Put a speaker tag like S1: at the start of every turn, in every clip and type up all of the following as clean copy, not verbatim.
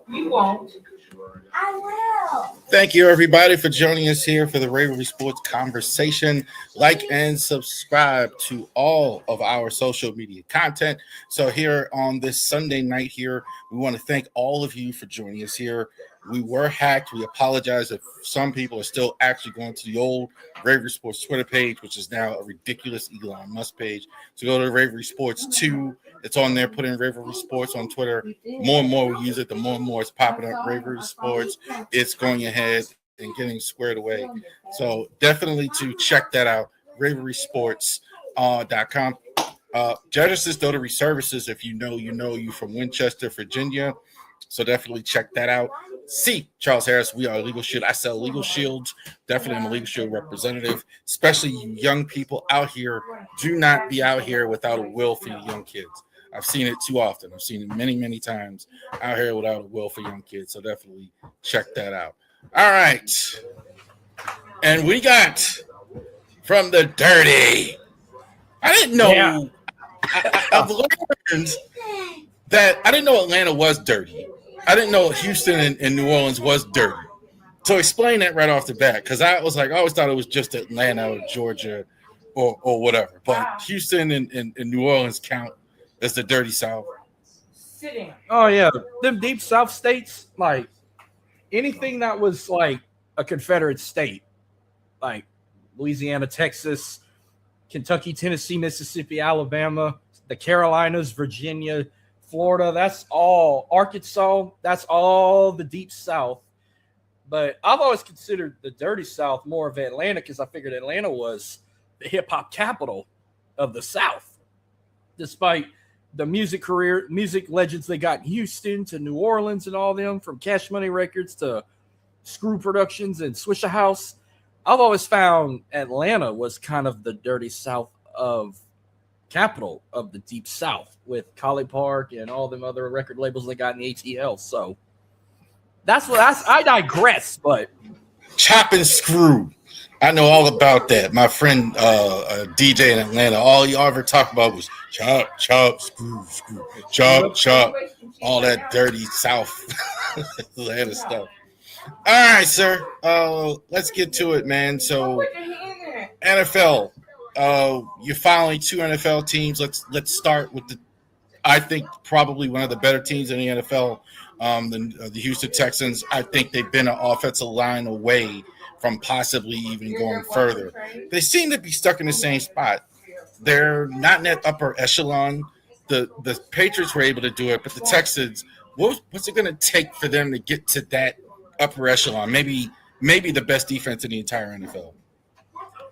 S1: You won't. I will.
S2: Thank you, everybody, for joining us here for the RAVORI Sports Conversation. Like and subscribe to all of our social media content. So here on this Sunday night here, we want to thank all of you for joining us here. We were hacked. We apologize if some people are still actually going to the old RAVORI Sports Twitter page, which is now a ridiculous Elon Musk page. So go to RAVORI Sports 2. It's on there. Put in RAVORI Sports on Twitter. More and more we use it, the more and more it's popping up. RAVORI Sports. It's going ahead and getting squared away. So definitely to check that out. RAVORISports.com. Genesis Notary Services, if you know you from Winchester, Virginia. So definitely check that out. C. Charles Harris, we are Legal Shield. I sell legal shields. Definitely I'm a legal shield representative, especially you young people out here. Do not be out here without a will for your young kids. I've seen it too often. I've seen it many, many times out here without a will for young kids. So definitely check that out. All right. And we got from the dirty. I didn't know. Yeah. I've learned that I didn't know Atlanta was dirty. I didn't know Houston and New Orleans was dirty. So explain that right off the bat, because I was like, I always thought it was just Atlanta or Georgia or whatever. But Houston and New Orleans count as the dirty South.
S3: Sitting. Oh, yeah. Them deep South states, like anything that was like a Confederate state, like Louisiana, Texas, Kentucky, Tennessee, Mississippi, Alabama, the Carolinas, Virginia, Florida, that's all. Arkansas, that's all the deep South. But I've always considered the dirty South more of Atlanta because I figured Atlanta was the hip-hop capital of the South. Despite the music legends they got in Houston to New Orleans and all them, from Cash Money Records to Screw Productions and Swishahouse, I've always found Atlanta was kind of the dirty South of capital of the deep South with Collie Park and all them other record labels they got in the ATL. So I digress, but
S2: chop and screw. I know all about that. My friend DJ in Atlanta, all you ever talk about was chop, chop, screw, chop, chop, all that dirty South Atlanta stuff. All right, sir. Let's get to it, man. So NFL. You're following two NFL teams. Let's start with I think probably one of the better teams in the NFL, the Houston Texans. I think they've been an offensive line away from possibly even going further. They seem to be stuck in the same spot. They're not in that upper echelon. The Patriots were able to do it, but the Texans, what's it going to take for them to get to that upper echelon? Maybe the best defense in the entire NFL.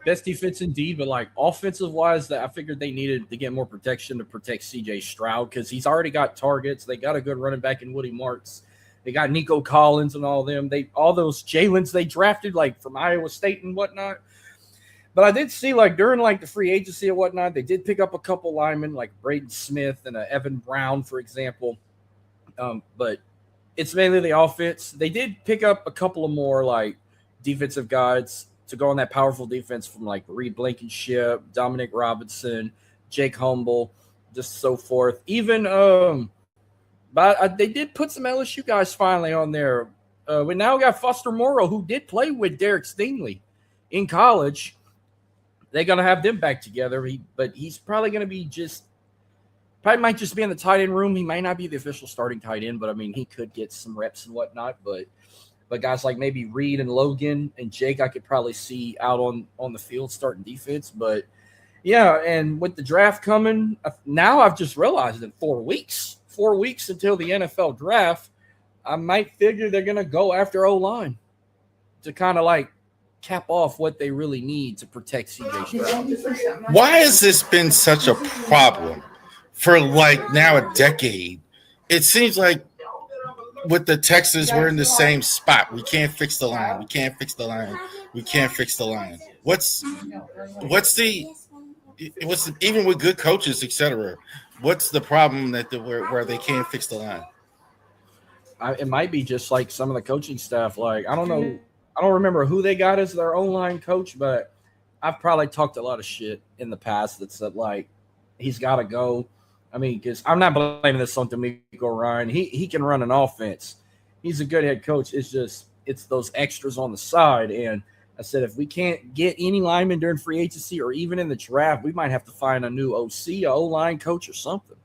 S3: Best defense indeed, but like offensive wise, that I figured they needed to get more protection to protect CJ Stroud because he's already got targets. They got a good running back in Woody Martz. They got Nico Collins and all them. All those Jalen's they drafted like from Iowa State and whatnot. But I did see like during like the free agency and whatnot, they did pick up a couple linemen like Braden Smith and Evan Brown, for example. But it's mainly the offense. They did pick up a couple of more like defensive guys to go on that powerful defense from like Reed Blankenship, Dominic Robinson, Jake Humble, just so forth. Even but they did put some LSU guys finally on there. We now got Foster Moreau, who did play with Derek Stingley in college. They're gonna have them back together. But he's probably gonna be probably might just be in the tight end room. He might not be the official starting tight end, but I mean he could get some reps and whatnot. But guys like maybe Reed and Logan and Jake, I could probably see out on the field starting defense. But, yeah, and with the draft coming, now I've just realized in 4 weeks until the NFL draft, I might figure they're going to go after O-line to kind of like cap off what they really need to protect CJ Stroud.
S2: Why has this been such a problem for like now a decade? It seems like with the Texans, we're in the same spot. We can't fix the line. What's even with good coaches, etc. What's the problem where they can't fix the line?
S3: It might be just like some of the coaching staff. Like I don't know, I don't remember who they got as their O-line coach, but I've probably talked a lot of shit in the past that said like he's got to go. I mean, because I'm not blaming this on D'Amico Ryan. He can run an offense. He's a good head coach. It's those extras on the side. And I said, if we can't get any linemen during free agency or even in the draft, we might have to find a new OC, a O-line coach or something.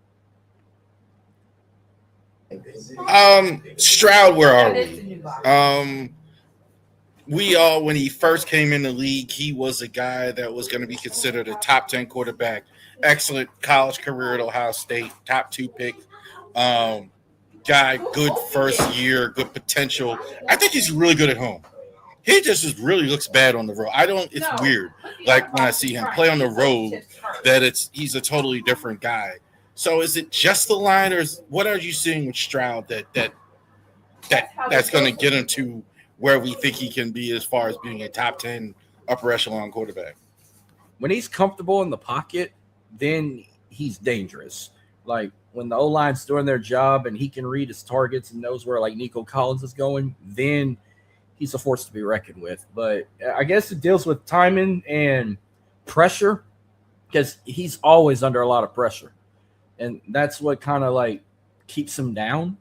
S2: Stroud, where are we? We all, when he first came in the league, he was a guy that was going to be considered a top 10 quarterback. Excellent college career at Ohio State, top 2 pick. Guy, good first year, good potential. I think he's really good at home. He just really looks bad on the road. It's weird. Like when I see him play on the road, that he's a totally different guy. So is it just the line, or what are you seeing with Stroud that's going to get him to where we think he can be as far as being a top 10 upper echelon quarterback?
S3: When he's comfortable in the pocket, then he's dangerous. Like when the O-line's doing their job and he can read his targets and knows where like Nico Collins is going, then he's a force to be reckoned with. But I guess it deals with timing and pressure because he's always under a lot of pressure. And that's what kind of like keeps him down.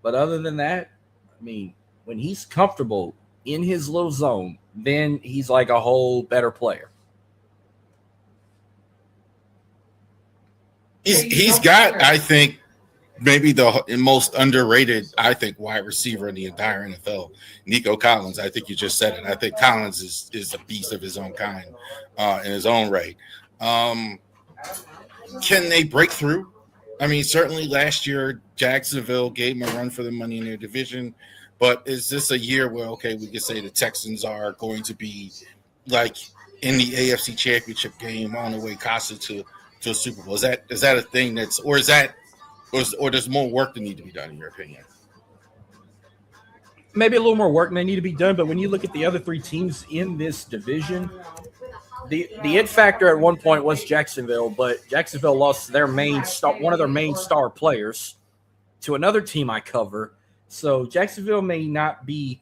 S3: But other than that, I mean, when he's comfortable in his little zone, then he's like a whole better player.
S2: He's got, I think, maybe the most underrated, I think, wide receiver in the entire NFL, Nico Collins. I think you just said it. I think Collins is a beast of his own kind in his own right. Can they break through? I mean, certainly last year, Jacksonville gave them a run for the money in their division. But is this a year where, okay, we could say the Texans are going to be like in the AFC Championship game on the way Casa to a Super Bowl? Is that a thing or there's more work that need to be done in your opinion?
S3: Maybe a little more work may need to be done, but when you look at the other 3 teams in this division, the it factor at one point was Jacksonville, but Jacksonville lost their one of their main star players to another team I cover. So Jacksonville could be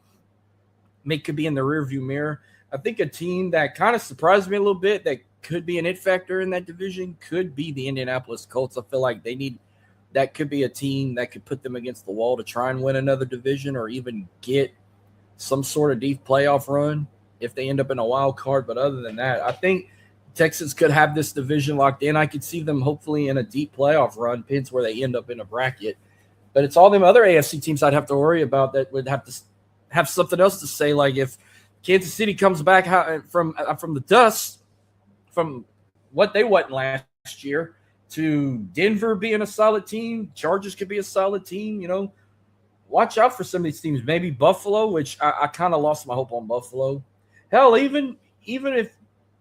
S3: in the rearview mirror. I think a team that kind of surprised me a little bit that could be an it factor in that division could be the Indianapolis Colts. I feel like that could be a team that could put them against the wall to try and win another division or even get some sort of deep playoff run if they end up in a wild card. But other than that, I think Texans could have this division locked in. I could see them hopefully in a deep playoff run, depends where they end up in a bracket. But it's all them other AFC teams I'd have to worry about that would have to have something else to say. Like if Kansas City comes back from the dust, from what they wasn't last year, to Denver being a solid team, Chargers could be a solid team, watch out for some of these teams. Maybe Buffalo, which I kind of lost my hope on Buffalo. Hell, even if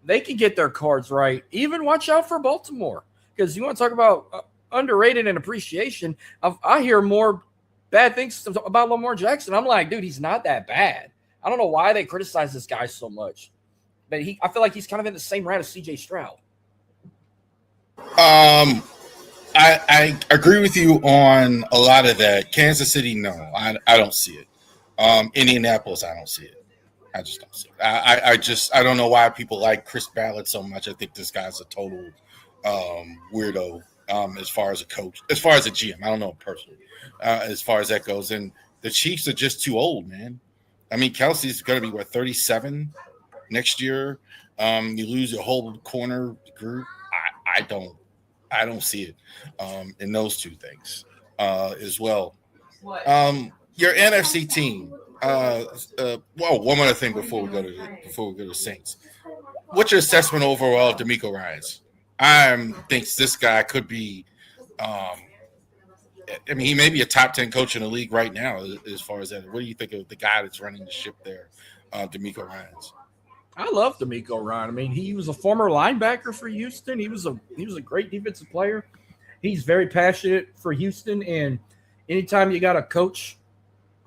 S3: they can get their cards right, even watch out for Baltimore. Because you want to talk about underrated and appreciation. I hear more bad things about Lamar Jackson. I'm like, dude, he's not that bad. I don't know why they criticize this guy so much. But I feel like he's kind of in the same route as CJ Stroud.
S2: I agree with you on a lot of that. Kansas City, no, I don't see it. Indianapolis, I don't see it. I just don't see it. I don't know why people like Chris Ballard so much. I think this guy's a total weirdo as far as a coach, as far as a GM. I don't know him personally, as far as that goes. And the Chiefs are just too old, man. I mean, Kelsey's going to be, 37 next year? You lose your whole corner group. I don't see it in those two things as well. Your NFC team. One other thing before we go to Saints. What's your assessment overall of DeMeco Ryans? I thinks this guy could be. He may be a top 10 coach in the league right now. As far as that, what do you think of the guy that's running the ship there, DeMeco Ryans?
S3: I love DeMeco Ryan. I mean, he was a former linebacker for Houston. He was a great defensive player. He's very passionate for Houston. And anytime you got a coach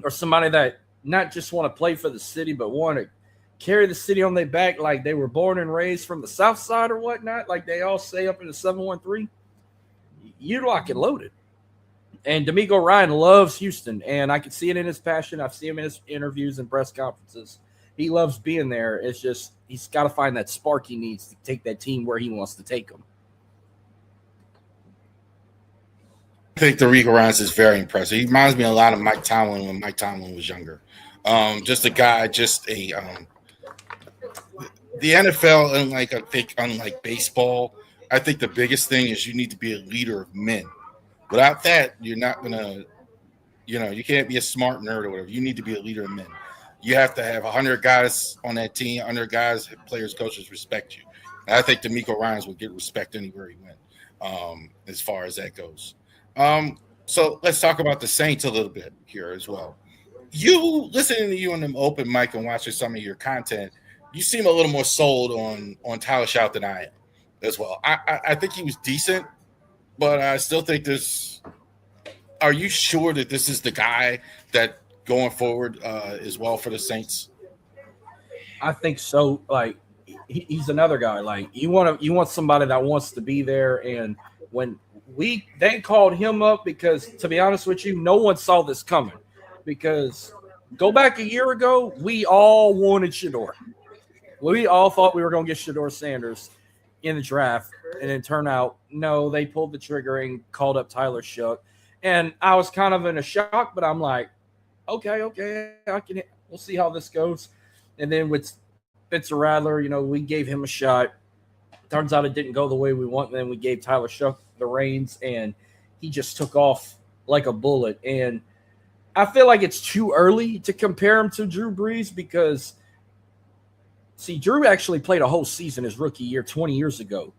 S3: or somebody that not just want to play for the city, but want to carry the city on their back like they were born and raised from the South Side or whatnot, like they all say up in the 713, you're locked and loaded. And DeMeco Ryan loves Houston, and I can see it in his passion. I've seen him in his interviews and press conferences. He loves being there. It's just he's got to find that spark he needs to take that team where he wants to take them.
S2: think DeMeco Ryans is very impressive. He reminds me a lot of Mike Tomlin when Mike Tomlin was younger. Just a guy, the NFL, unlike baseball, I think the biggest thing is you need to be a leader of men. Without that, you're not gonna, you can't be a smart nerd or whatever. You need to be a leader of men. You have to have 100 guys on that team, 100 guys, players, coaches respect you. And I think DeMeco Ryans would get respect anywhere he went, as far as that goes. So let's talk about the Saints a little bit here as well. You listening to you on them open mic and watching some of your content, you seem a little more sold on Tyler Shout than I am as well. I think he was decent, but I still think there's. Are you sure that this is the guy that going forward as well for the Saints?
S3: I think so. Like he's another guy. Like you want somebody that wants to be there. And when they called him up, because to be honest with you, no one saw this coming. Because go back a year ago, we all wanted Shedeur. We all thought we were going to get Shedeur Sanders in the draft, and it turned out no. They pulled the trigger and called up Tyler Shough. And I was kind of in a shock, but I'm like, okay, we'll see how this goes. And then with Spencer Rattler, we gave him a shot. Turns out it didn't go the way we want. And then we gave Tyler Shough the reins, and he just took off like a bullet. And I feel like it's too early to compare him to Drew Brees because, see, Drew actually played a whole season his rookie year 20 years ago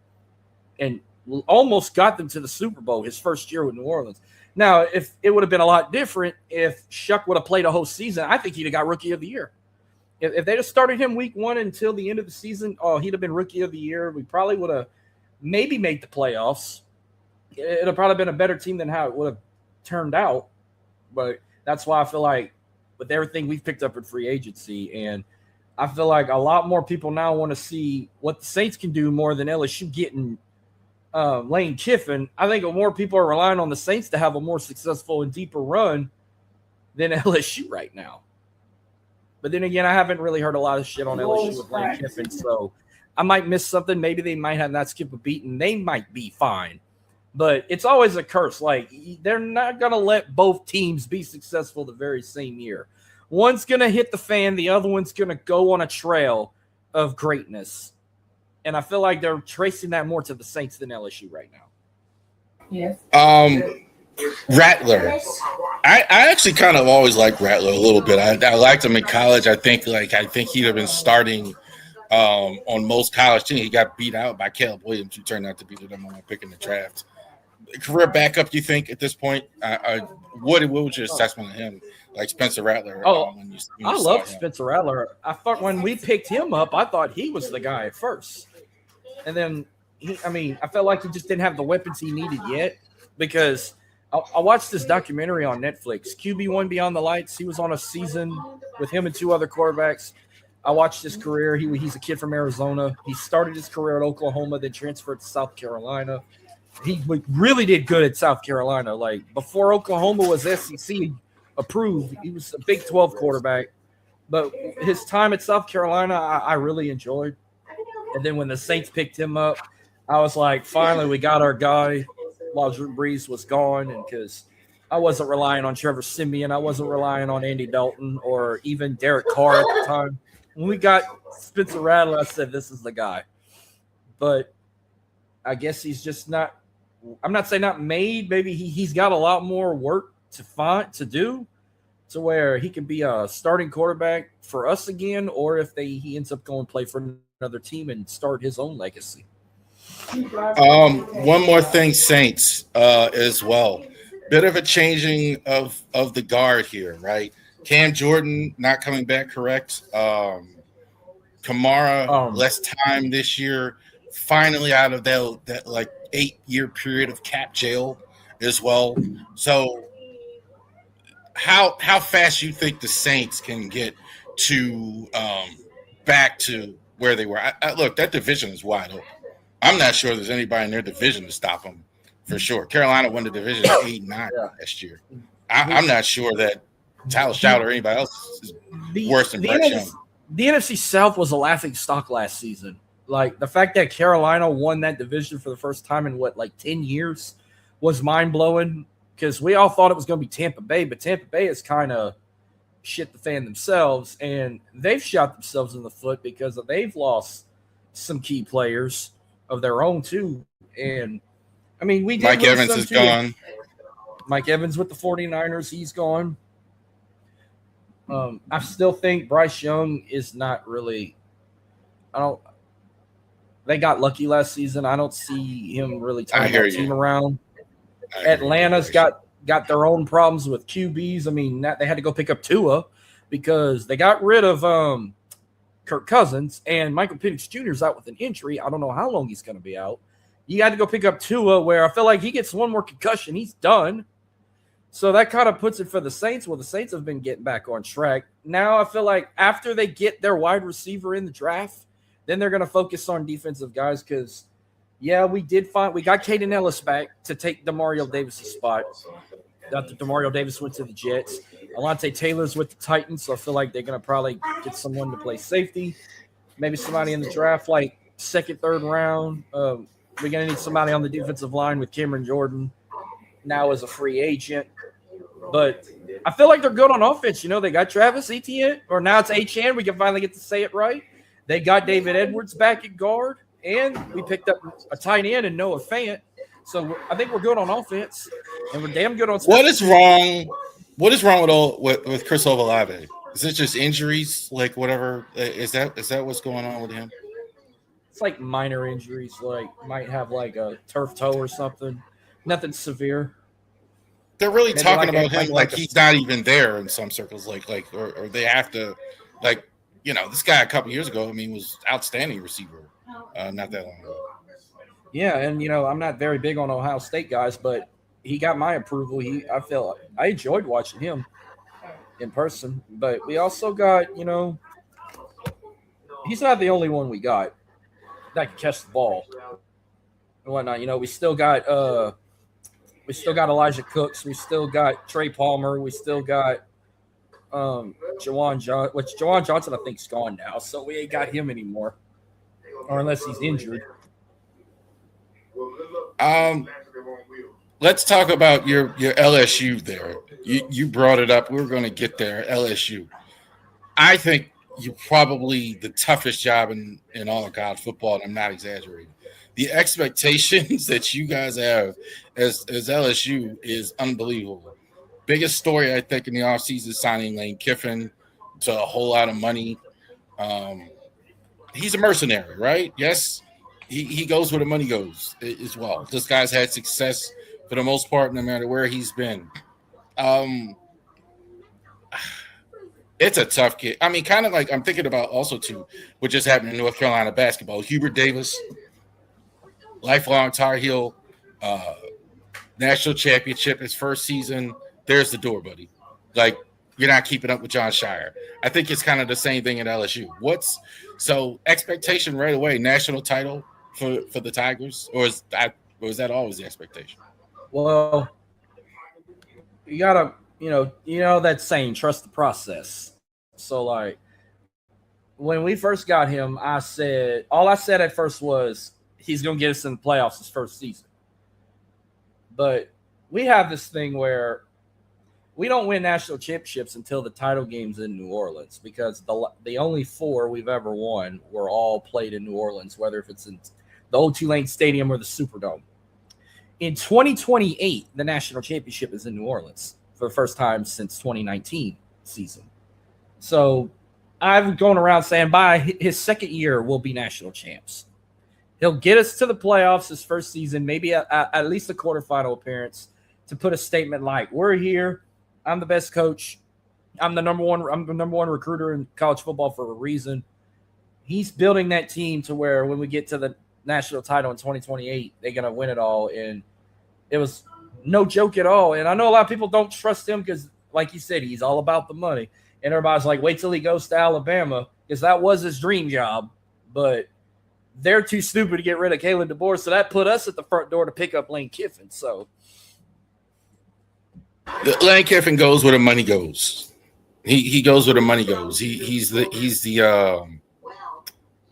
S3: and almost got them to the Super Bowl his first year with New Orleans. Now, if it would have been a lot different if Shough would have played a whole season, I think he'd have got Rookie of the Year. If they'd have started him week 1 until the end of the season, he'd have been Rookie of the Year. We probably would have maybe made the playoffs. It would have probably been a better team than how it would have turned out. But that's why I feel like with everything we've picked up in free agency, and I feel like a lot more people now want to see what the Saints can do more than LSU getting Lane Kiffin. I think more people are relying on the Saints to have a more successful and deeper run than LSU right now. But then again, I haven't really heard a lot of shit on LSU with Lane Kiffin, so I might miss something. Maybe they might have not skipped a beat, and they might be fine. But it's always a curse. Like, they're not going to let both teams be successful the very same year. One's going to hit the fan. The other one's going to go on a trail of greatness. And I feel like they're tracing that more to the Saints than LSU right now.
S1: Yes.
S2: Rattler. I actually kind of always liked Rattler a little bit. I liked him in college. I think he'd have been starting on most college teams. He got beat out by Caleb Williams, who turned out to be the number 1 pick in the draft. Career backup, you think, at this point? What was your assessment of him? Like Spencer Rattler. When
S3: I love Spencer Rattler. I thought when we picked him up, I thought he was the guy at first. And then, I felt like he just didn't have the weapons he needed yet because I watched this documentary on Netflix, QB1 Beyond the Lights. He was on a season with him and 2 other quarterbacks. I watched his career. He's a kid from Arizona. He started his career at Oklahoma, then transferred to South Carolina. He really did good at South Carolina. Like, before Oklahoma was SEC approved, he was a Big 12 quarterback. But his time at South Carolina, I really enjoyed. And then when the Saints picked him up, I was like, finally, we got our guy while Drew Brees was gone. And because I wasn't relying on Trevor Siemian, I wasn't relying on Andy Dalton or even Derek Carr at the time. When we got Spencer Rattler, I said, this is the guy. But I guess he's just not – I'm not saying not made. Maybe he's got a lot more work to do to where he can be a starting quarterback for us again, or if he ends up going play for another team and start his own legacy.
S2: One more thing, Saints, as well. Bit of a changing of the guard here, right? Cam Jordan not coming back, correct? Kamara, less time this year. Finally out of that like 8-year period of cap jail as well. So how fast you think the Saints can get to back to where they were? Look, that division is wide open. I'm not sure there's anybody in their division to stop them for sure. Carolina won the division 8-9 last year. I'm not sure that Tyler Shough or anybody else is worse than Bryce Young.
S3: The NFC South was a laughing stock last season. Like, the fact that Carolina won that division for the first time in 10 years was mind blowing. because we all thought it was going to be Tampa Bay, but Tampa Bay is kind of shit the fan themselves, and they've shot themselves in the foot because they've lost some key players of their own too. And I mean, we did
S2: Mike Evans is gone.
S3: Mike Evans with the 49ers, he's gone. I still think Bryce Young is not really. They got lucky last season. I don't see him really turning that team around. Atlanta's got their own problems with QBs. I mean, they had to go pick up Tua because they got rid of Kirk Cousins, and Michael Penix Jr. is out with an injury. I don't know how long he's going to be out. You had to go pick up Tua, where I feel like he gets one more concussion, he's done. So that kind of puts it for the Saints. Well, the Saints have been getting back on track. Now I feel like after they get their wide receiver in the draft, then they're going to focus on defensive guys because, yeah, we got Caden Ellis back to take Demario Davis' spot. After Demario Davis went to the Jets. Alontae Taylor's with the Titans, so I feel like they're going to probably get someone to play safety. Maybe somebody in the draft, like second, third round. We're going to need somebody on the defensive line with Cameron Jordan now as a free agent. But I feel like they're good on offense. You know, they got Travis Etienne, or now it's Etienne. We can finally get to say it right. They got David Edwards back at guard, and we picked up a tight end and Noah Fant. So I think we're good on offense, and we're damn good on special.
S2: What is wrong? What is wrong with Chris Olave? Is it just injuries? Like whatever? Is that what's going on with him?
S3: It's like minor injuries, like might have like a turf toe or something. Nothing severe.
S2: They're really talking about him like he's not even there in some circles, or they have to, like, you know, this guy a couple years ago, I mean, was outstanding receiver, not that long ago.
S3: Yeah, and you know, I'm not very big on Ohio State guys, but he got my approval. I enjoyed watching him in person. But we also got, you know, he's not the only one we got that can catch the ball and whatnot. You know, we still got Elijah Cooks. We still got Trey Palmer. We still got Jawan Johnson, I think, is gone now. So we ain't got him anymore. Or unless he's injured.
S2: Let's talk about your LSU there. You brought it up. We're going to get there. LSU. I think you're probably the toughest job in all of college football, and I'm not exaggerating. The expectations that you guys have as LSU is unbelievable. Biggest story, I think, in the offseason, signing Lane Kiffin to a whole lot of money. He's a mercenary, right? Yes, he goes where the money goes as well. This guy's had success for the most part, no matter where he's been. It's a tough kid. I mean, kind of like I'm thinking about also, too, what just happened in North Carolina basketball. Hubert Davis, lifelong Tar Heel, national championship, his first season. There's the door, buddy. Like, you're not keeping up with John Shire. I think it's kind of the same thing at LSU. So expectation right away, national title for the Tigers, or is that always the expectation?
S3: Well, you gotta, you know that saying, trust the process. So, like, when we first got him, all I said at first was he's gonna get us in the playoffs his first season. But we have this thing where we don't win national championships until the title game's in New Orleans, because the only 4 we've ever won were all played in New Orleans, whether if it's in the old Tulane Stadium or the Superdome. In 2028, the national championship is in New Orleans for the first time since 2019 season. So I've gone around saying by his second year, we'll be national champs. He'll get us to the playoffs his first season, maybe at least a quarterfinal appearance, to put a statement like, we're here. I'm the best coach. I'm the number one recruiter in college football for a reason. He's building that team to where when we get to the national title in 2028, they're going to win it all. And it was no joke at all. And I know a lot of people don't trust him because, like you said, he's all about the money. And everybody's like, wait till he goes to Alabama, because that was his dream job. But they're too stupid to get rid of Kalen DeBoer, so that put us at the front door to pick up Lane Kiffin. So
S2: Lane Kiffin goes where the money goes. He goes where the money goes. He's the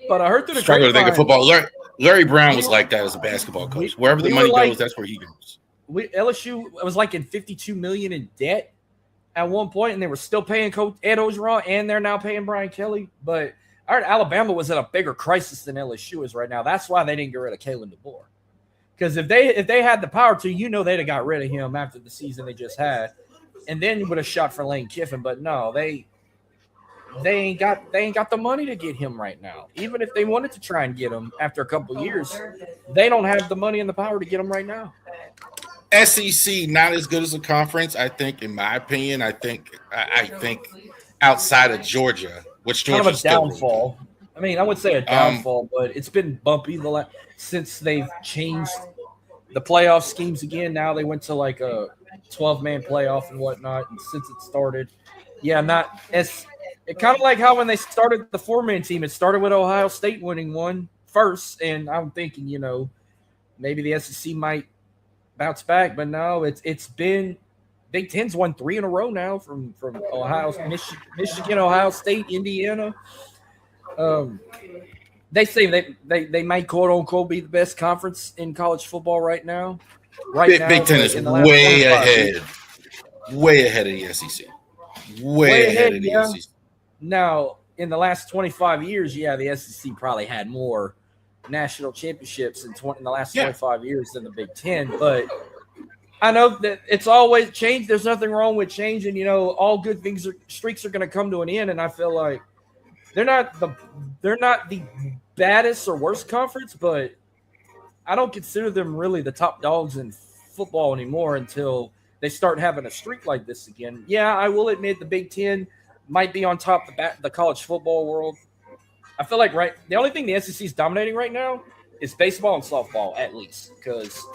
S3: But I heard through the
S2: struggler to think of football. Larry Brown was like that as a basketball coach. Wherever the money goes, that's where he goes.
S3: LSU was like in $52 million in debt at one point, and they were still paying Coach Ed Ogeron, and they're now paying Brian Kelly. But I heard Alabama was in a bigger crisis than LSU is right now. That's why they didn't get rid of Kalen DeBoer. Because if they had the power to, they'd have got rid of him after the season they just had, and then would have shot for Lane Kiffin. But no, they ain't got the money to get him right now. Even if they wanted to try and get him after a couple of years, they don't have the money and the power to get him right now.
S2: SEC not as good as a conference, I think. In my opinion, I think outside of Georgia, which Georgia's
S3: kind of a
S2: still
S3: downfall. I mean, I would say a downfall, but it's been bumpy since they've changed the playoff schemes again. Now they went to like a 12-man playoff and whatnot, and since it started, not as it kind of like how when they started the 4-man team, it started with Ohio State winning one first, and I'm thinking, maybe the SEC might bounce back, but no, it's been Big Ten's won 3 in a row now from Ohio, Michigan, Ohio State, Indiana. They say they might quote unquote be the best conference in college football right now.
S2: Big Ten is way ahead of the SEC. Way ahead of the SEC.
S3: Now, in the last 25 years, the SEC probably had more national championships in the last 25 years than the Big Ten. But I know that it's always changed. There's nothing wrong with change, and all good streaks are going to come to an end. And I feel like they're not the baddest or worst conference, but I don't consider them really the top dogs in football anymore until they start having a streak like this again. Yeah, I will admit the Big Ten might be on top of the college football world. I feel like the only thing the SEC is dominating right now is baseball and softball, at least, because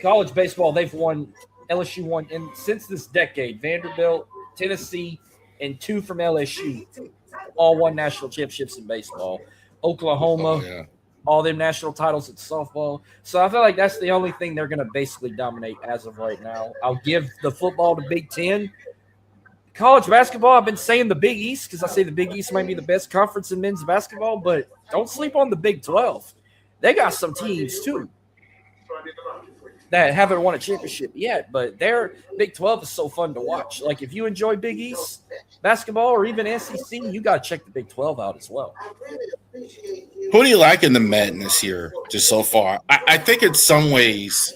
S3: college baseball, LSU won since this decade. Vanderbilt, Tennessee, and 2 from LSU all won national championships in baseball. Oklahoma, all them national titles in softball. So I feel like that's the only thing they're going to basically dominate as of right now. I'll give the football to Big Ten. College basketball, I've been saying the Big East because I say the Big East might be the best conference in men's basketball, but don't sleep on the Big 12. They got some teams too that haven't won a championship yet, but their Big 12 is so fun to watch. Like if you enjoy Big East basketball or even SEC, you got to check the Big 12 out as well.
S2: Who do you like in the madness here just so far? I think in some ways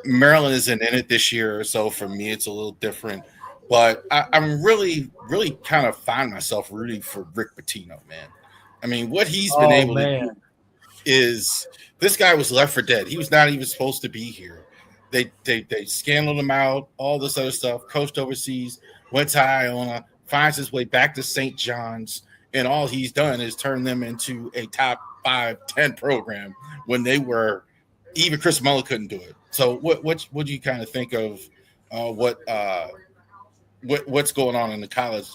S2: Maryland isn't in it this year, so for me it's a little different. But I'm really, really kind of find myself rooting for Rick Pitino, man. I mean, what he's been able to do is this guy was left for dead. He was not even supposed to be here. They scandaled him out, all this other stuff, coached overseas, went to Iona, finds his way back to St. John's, and all he's done is turn them into a top 5, 10 program when they were – even Chris Mullin couldn't do it. So what do you kind of think of what's going on in the college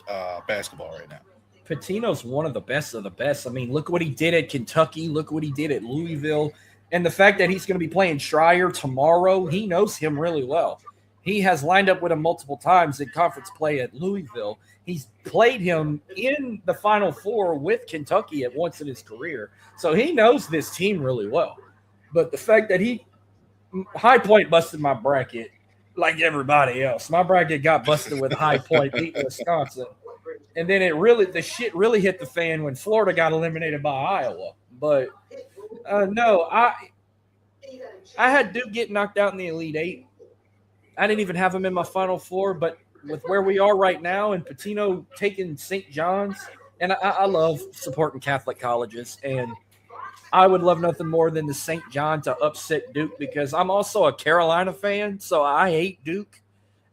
S2: basketball right now?
S3: Pitino's one of the best of the best. I mean, look what he did at Kentucky. Look what he did at Louisville. And the fact that he's going to be playing Schreier tomorrow, he knows him really well. He has lined up with him multiple times in conference play at Louisville. He's played him in the Final Four with Kentucky at once in his career. So he knows this team really well. But the fact that High Point busted my bracket like everybody else. My bracket got busted with High Point beating Wisconsin. And then the shit really hit the fan when Florida got eliminated by Iowa. But no, I had Duke get knocked out in the Elite Eight. I didn't even have them in my Final Four, but with where we are right now and Pitino taking St. John's, and I love supporting Catholic colleges, and I would love nothing more than the St. John to upset Duke because I'm also a Carolina fan, so I hate Duke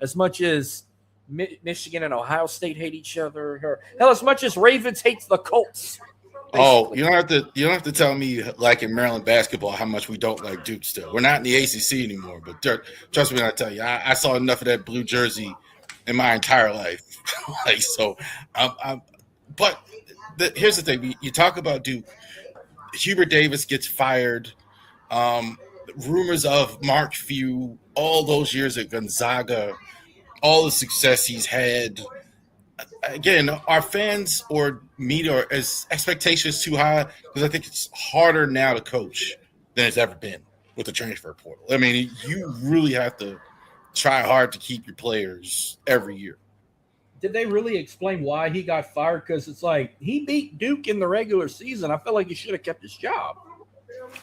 S3: as much as Michigan and Ohio State hate each other. Hell, as much as Ravens hates the Colts. Basically.
S2: Oh, you don't have to tell me, like in Maryland basketball, how much we don't like Duke still. We're not in the ACC anymore, but trust me when I tell you, I saw enough of that blue jersey in my entire life. But here's the thing: you talk about Duke. Hubert Davis gets fired. Rumors of Mark Few, all those years at Gonzaga, all the success he's had. Again, our fans or media is expectations too high because I think it's harder now to coach than it's ever been. with the transfer portal. I mean, you really have to try hard to keep your players every year.
S3: Did they really explain why he got fired? Because it's like he beat Duke in the regular season. I feel like he should have kept his job.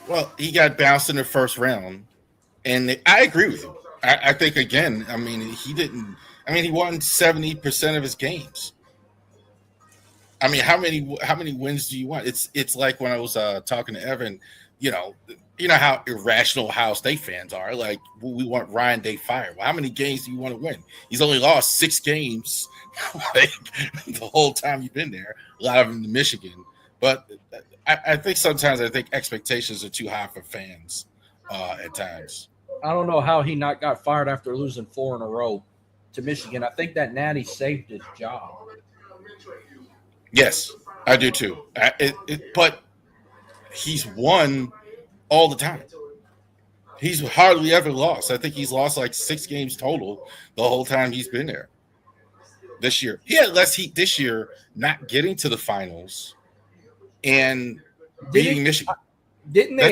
S2: Well, he got bounced in the first round, and I agree with you. I think again. I mean, he didn't. I mean, he won 70% of his games. I mean, how many wins do you want? It's like when I was talking to Evan. You know how irrational Ohio State fans are. Like, we want Ryan Day fired. Well, how many games do you want to win? He's only lost 6 games like, the whole time you've been there. A lot of them in Michigan. But I think sometimes expectations are too high for fans at times.
S3: I don't know how he not got fired after losing 4 in a row to Michigan. I think that Natty saved his job.
S2: Yes, I do too. But he's won all the time. He's hardly ever lost. I think he's lost like 6 games total the whole time he's been there. This year, he had less heat this year, not getting to the finals and beating Michigan.
S3: Didn't they I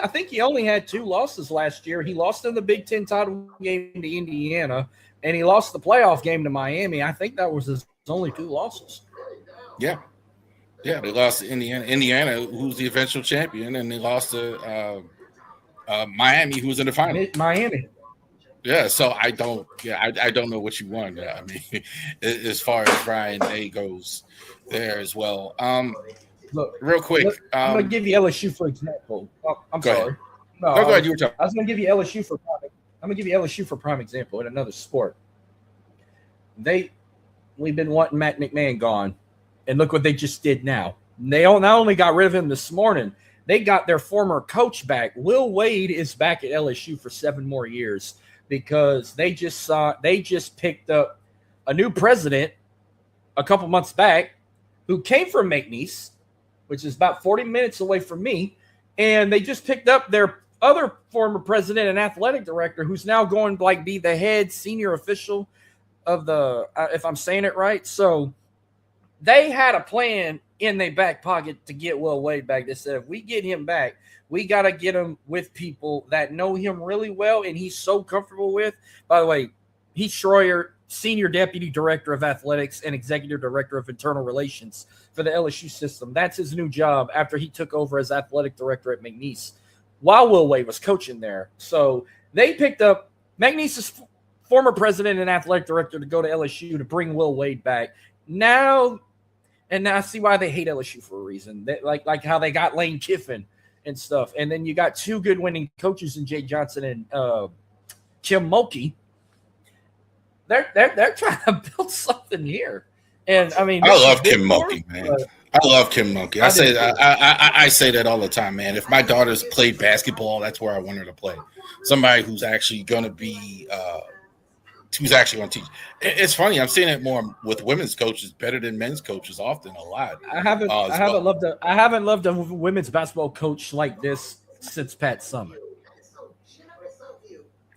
S3: think he only had 2 losses last year. He lost in the Big Ten title game to Indiana, and he lost the playoff game to Miami. I think that was his only 2 losses.
S2: Yeah, they lost to Indiana, who's the eventual champion, and they lost to Miami, who was in the final.
S3: Miami.
S2: Yeah, so I don't know what you want. I mean, as far as Ryan Day goes, there as well.
S3: Look,
S2: real quick,
S3: I'm going to give you LSU for example. Oh, I'm sorry.
S2: No, go ahead. You were talking.
S3: I was going to give you LSU for. I'm going to give you LSU for prime example in another sport. We've been wanting Matt McMahon gone, and look what they just did now. They not only got rid of him this morning, they got their former coach back. Will Wade is back at LSU for 7 more years because they just picked up a new president a couple months back who came from McNeese, which is about 40 minutes away from me, and they just picked up their other former president and athletic director who's now going to like be the head senior official of the if I'm saying it right. So they had a plan in their back pocket to get Will Wade back. They said, if we get him back, we got to get him with people that know him really well and he's so comfortable with. By the way, Heath Schroyer, Senior Deputy Director of Athletics and Executive Director of Internal Relations for the LSU system. That's his new job after he took over as Athletic Director at McNeese while Will Wade was coaching there. So they picked up McNeese's former president and athletic director to go to LSU to bring Will Wade back. Now I see why they hate LSU for a reason. They, like how they got Lane Kiffin and stuff. And then you got 2 good winning coaches in Jay Johnson and Kim Mulkey. They're trying to build something here. And I mean,
S2: I love Kim Mulkey, man. I love Kim Mulkey. I say that all the time, man. If my daughter's played basketball, that's where I want her to play. Somebody who's actually going to be who's actually going to teach. It's funny. I'm seeing it more with women's coaches better than men's coaches often a lot.
S3: I haven't loved a women's basketball coach like this since Pat Summitt.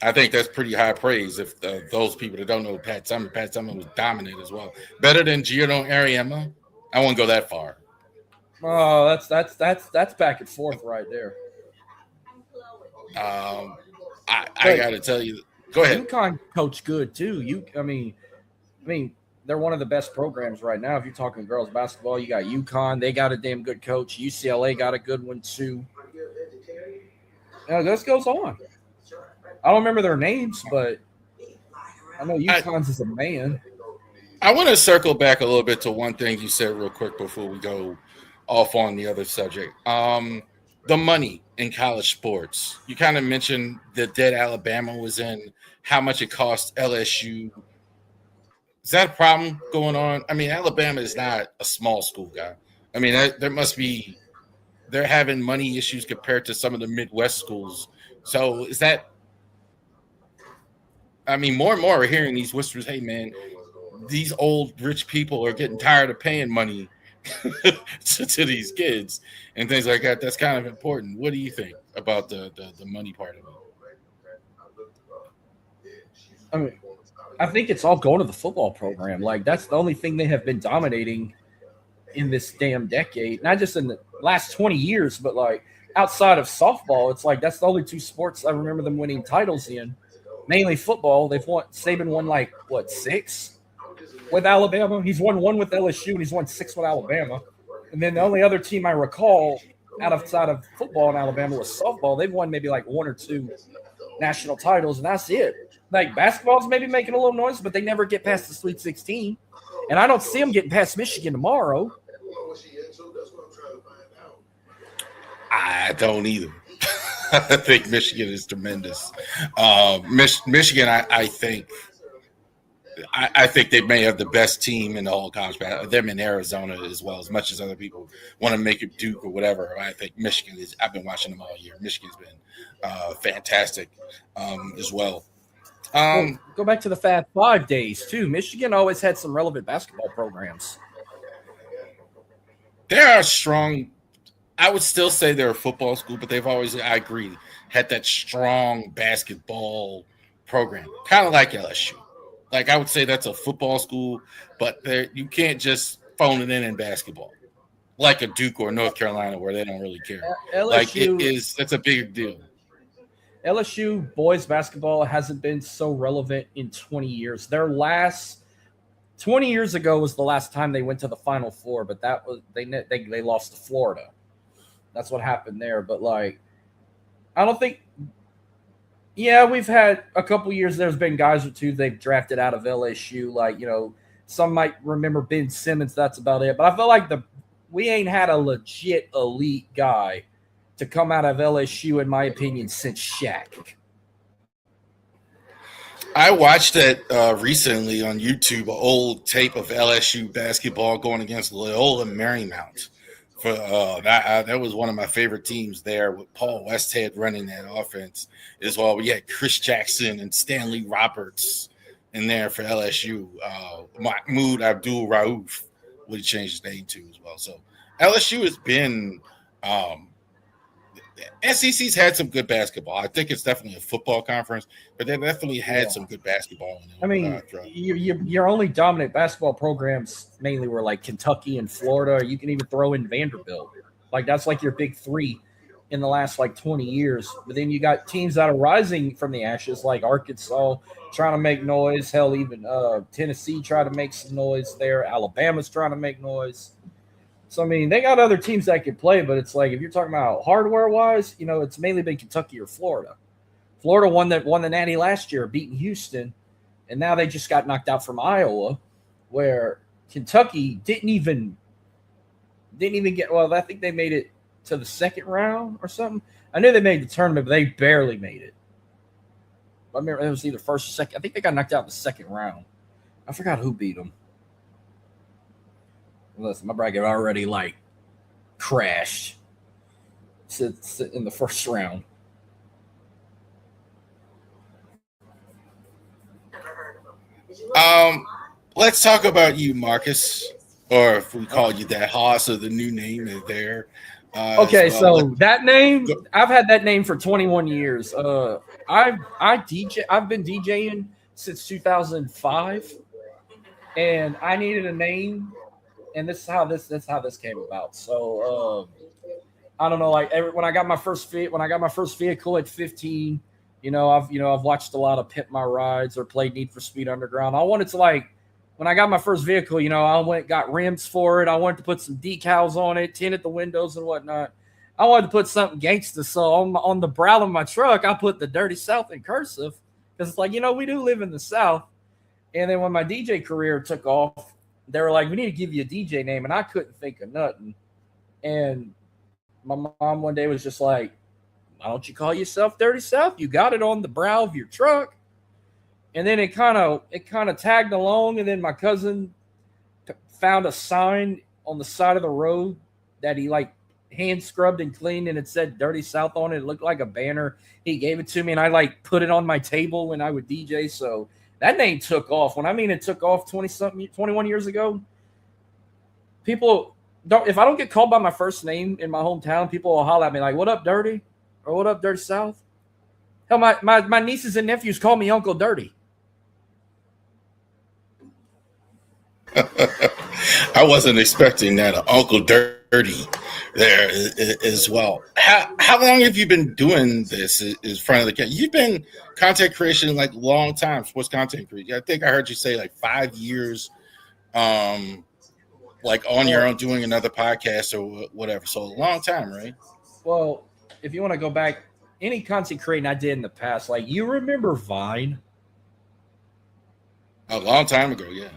S2: I think that's pretty high praise. If those people that don't know Pat Summitt was dominant as well. Better than Gino Ariema. I won't go that far.
S3: Oh, that's back and forth right there.
S2: I got to tell you. Go ahead.
S3: UConn coach good too. I mean, they're one of the best programs right now. If you're talking girls basketball, you got UConn. They got a damn good coach. UCLA got a good one too. This goes on. I don't remember their names, but I know UConn's is a man.
S2: I want to circle back a little bit to one thing you said real quick before we go off on the other subject. The money in college sports. You kind of mentioned the debt Alabama was in, how much it cost LSU. Is that a problem going on? I mean, Alabama is not a small school, guy. I mean, they're having money issues compared to some of the Midwest schools. So is that, I mean, more and more we're hearing these whispers, hey, man, these old rich people are getting tired of paying money to these kids and things like that. That's kind of important. What do you think about the money part of it?
S3: I mean, I think it's all going to the football program. Like, that's the only thing they have been dominating in this damn decade. Not just in the last 20 years, but like outside of softball, it's like that's the only two sports I remember them winning titles in. Mainly football. Saban won like what 6 with Alabama. He's won 1 with LSU and he's won 6 with Alabama. And then the only other team I recall outside of football in Alabama was softball. They've won maybe like 1 or 2 national titles, and that's it. Like basketball's maybe making a little noise, but they never get past the Sweet 16. And I don't see them getting past Michigan tomorrow.
S2: I don't either. I think Michigan is tremendous. Michigan, I think they may have the best team in the whole college basketball. Them in Arizona as well, as much as other people want to make it Duke or whatever. I think Michigan is. I've been watching them all year. Michigan's been fantastic as well.
S3: Go back to the Fab 5 days too. Michigan always had some relevant basketball programs.
S2: They are strong. I would still say they're a football school, but they've always, I agree, had that strong basketball program, kind of like LSU. Like I would say that's a football school, but you can't just phone it in basketball, like a Duke or North Carolina where they don't really care.
S3: LSU,
S2: that's a big deal.
S3: LSU boys basketball hasn't been so relevant in 20 years. Their last 20 years ago was the last time they went to the Final Four, but that was they lost to Florida. That's what happened there. But like, I don't think. Yeah, we've had a couple years. There's been guys or two they've drafted out of LSU. Like, some might remember Ben Simmons. That's about it. But I feel like we ain't had a legit elite guy to come out of LSU, in my opinion, since Shaq.
S2: I watched that recently on YouTube, an old tape of LSU basketball going against Loyola Marymount. That was one of my favorite teams there with Paul Westhead running that offense as well. We had Chris Jackson and Stanley Roberts in there for LSU. Mahmoud Abdul Rauf would he changed his name to as well. So LSU has been SEC's had some good basketball. I think it's definitely a football conference, but they definitely had some good basketball.
S3: I mean, your only dominant basketball programs mainly were like Kentucky and Florida. You can even throw in Vanderbilt. Like that's like your big 3 in the last like 20 years. But then you got teams that are rising from the ashes, like Arkansas trying to make noise. Hell, even Tennessee trying to make some noise there. Alabama's trying to make noise. So, I mean, they got other teams that can play, but it's like if you're talking about hardware-wise, it's mainly been Kentucky or Florida. Florida won the Natty last year, beating Houston, and now they just got knocked out from Iowa, where Kentucky didn't even get – well, I think they made it to the second round or something. I knew they made the tournament, but they barely made it. I remember it was either first or second. I think they got knocked out in the second round. I forgot who beat them. Listen, my bracket already like crashed in the first round.
S2: Let's talk about you, Marcus, or if we call you that, Haas, or the new name is there.
S3: Okay, so that name, I've had that name for 21 years. I've been DJing since 2005, and I needed a name. And this is how this came about. So I don't know. Like when I got my first vehicle at 15, I've watched a lot of Pimp My Rides or played Need for Speed Underground. I wanted to when I got my first vehicle, I got rims for it. I wanted to put some decals on it, tinted the windows and whatnot. I wanted to put something gangster. So on the brow of my truck, I put the Dirty South in cursive because it's like we do live in the South. And then when my DJ career took off, they were like, we need to give you a DJ name. And I couldn't think of nothing. And my mom one day was just like, why don't you call yourself Dirty South? You got it on the brow of your truck. And then it kind of tagged along. And then my cousin found a sign on the side of the road that he hand scrubbed and cleaned. And it said Dirty South on it. It looked like a banner. He gave it to me. And I put it on my table when I would DJ. So that name took off. When I mean it took off 21 years ago, people don't. If I don't get called by my first name in my hometown, people will holler at me like, "What up, Dirty?" or "What up, Dirty South?" Hell, my nieces and nephews call me Uncle Dirty.
S2: I wasn't expecting that, Uncle Dirty. dirty there as well. How long have you been doing this in front of the camera? You've been content creation like long time, sports content creation. I think I heard you say like 5 years, like on your own doing another podcast or whatever. So a long time, right?
S3: Well, if you want to go back, any content creating I did in the past, like you remember Vine?
S2: A long time ago, yeah.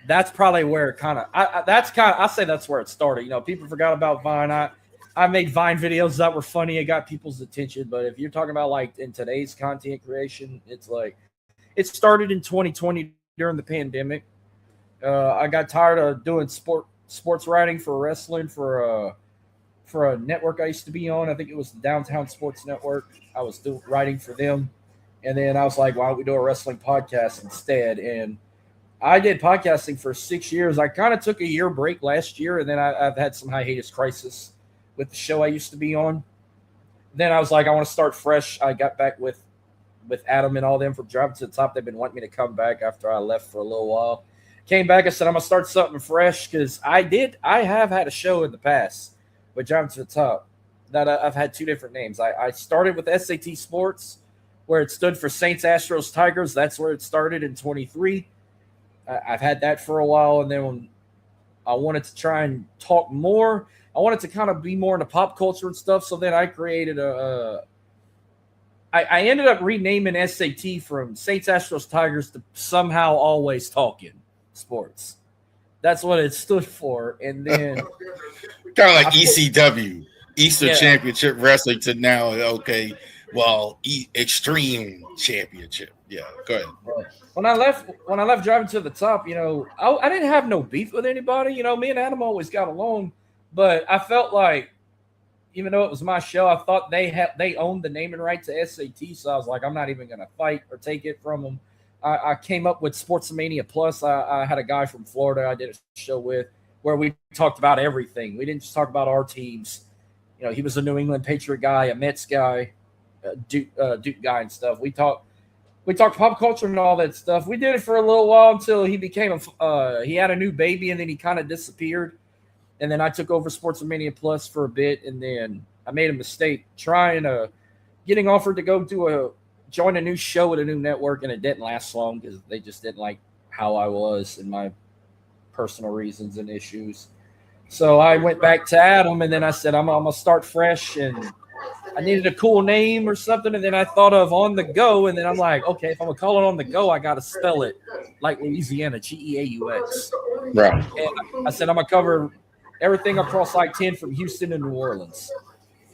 S3: That's probably where it I say that's where it started. You know, people forgot about Vine. I made Vine videos that were funny. It got people's attention. But if you're talking about like in today's content creation, it's like it started in 2020 during the pandemic. I got tired of doing sports writing for wrestling for a network I used to be on. I think it was the Downtown Sports Network. I was writing for them. And then I was like, why don't we do a wrestling podcast instead? And I did podcasting for 6 years. I kind of took a year break last year, and then I've had some hiatus crisis with the show I used to be on. Then I was like, I want to start fresh. I got back with Adam and all them from Driving to the Top. They've been wanting me to come back after I left for a little while. Came back. I said, I'm going to start something fresh because I have had a show in the past with Driving to the Top that I've had two different names. I started with SAT Sports, where it stood for Saints, Astros, Tigers. That's where it started in 23. I've had that for a while, and then when I wanted to try and talk more, I wanted to kind of be more into pop culture and stuff, so then I created I ended up renaming SAT from Saints, Astros, Tigers to Somehow Always Talking Sports. That's what it stood for, and then
S2: kind of like ECW, Eastern Championship Wrestling, to now Extreme Championship. Yeah, go ahead.
S3: When I left Driving to the Top, you know, I didn't have no beef with anybody. You know, me and Adam always got along, but I felt like, even though it was my show, I thought they owned the naming right to SAT. So I was like, I'm not even going to fight or take it from them. I came up with Sportsmania Plus. I had a guy from Florida I did a show with where we talked about everything. We didn't just talk about our teams. You know, he was a New England Patriot guy, a Mets guy, a Duke guy and stuff. We talked pop culture and all that stuff. We did it for a little while until he became he had a new baby, and then he kind of disappeared. And then I took over Sportsmania Plus for a bit, and then I made a mistake getting offered to go join a new show at a new network, and it didn't last long because they just didn't like how I was and my personal reasons and issues. So I went back to Adam, and then I said, I'm going to start fresh, and I needed a cool name or something, and then I thought of On the Go, and then I'm like, okay, if I'm going to call it On the Go, I got to spell it like Louisiana, Geaux.
S2: Right.
S3: And I said, I'm going to cover everything across I-10 from Houston to New Orleans.